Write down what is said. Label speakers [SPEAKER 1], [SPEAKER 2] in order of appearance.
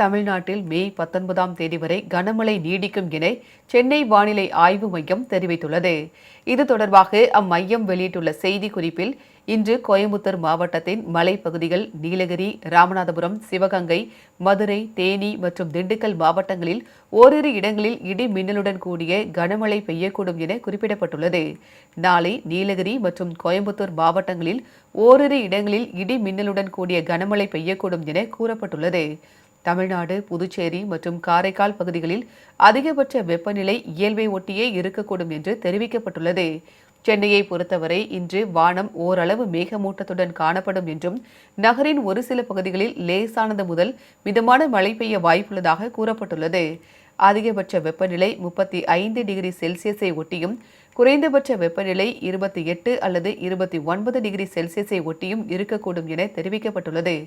[SPEAKER 1] தமிழ்நாட்டில் மே 19ஆம் தேதி வரை கனமழை நீடிக்கும் என சென்னை வானிலை ஆய்வு மையம் தெரிவித்துள்ளது. இது தொடர்பாக அம்மையம் வெளியிட்டுள்ள செய்திக்குறிப்பில், இன்று கோயம்புத்தூர் மாவட்டத்தின் மலைப்பகுதிகள், நீலகிரி, ராமநாதபுரம், சிவகங்கை, மதுரை, தேனி மற்றும் திண்டுக்கல் மாவட்டங்களில் ஓரிரு இடங்களில் இடி மின்னலுடன் கூடிய கனமழை பெய்யக்கூடும் என குறிப்பிடப்பட்டுள்ளது. நாளை நீலகிரி மற்றும் கோயம்புத்தூர் மாவட்டங்களில் ஓரிரு இடங்களில் இடி மின்னலுடன் கூடிய கனமழை பெய்யக்கூடும் என கூறப்பட்டுள்ளது. தமிழ்நாடு, புதுச்சேரி மற்றும் காரைக்கால் பகுதிகளில் அதிகபட்ச வெப்பநிலை இயல்பை ஒட்டியே இருக்கக்கூடும் என்று தெரிவிக்கப்பட்டுள்ளது. சென்னையை பொறுத்தவரை இன்று வானம் ஓரளவு மேகமூட்டத்துடன் காணப்படும் என்றும், நகரின் ஒரு சில பகுதிகளில் லேசானது முதல் மிதமான மழை பெய்ய வாய்ப்புள்ளதாக கூறப்பட்டுள்ளது. அதிகபட்ச வெப்பநிலை 35 டிகிரி செல்சியஸை ஒட்டியும், குறைந்தபட்ச வெப்பநிலை 28 அல்லது 29 டிகிரி செல்சியஸை ஒட்டியும் இருக்கக்கூடும் என தெரிவிக்கப்பட்டுள்ளது.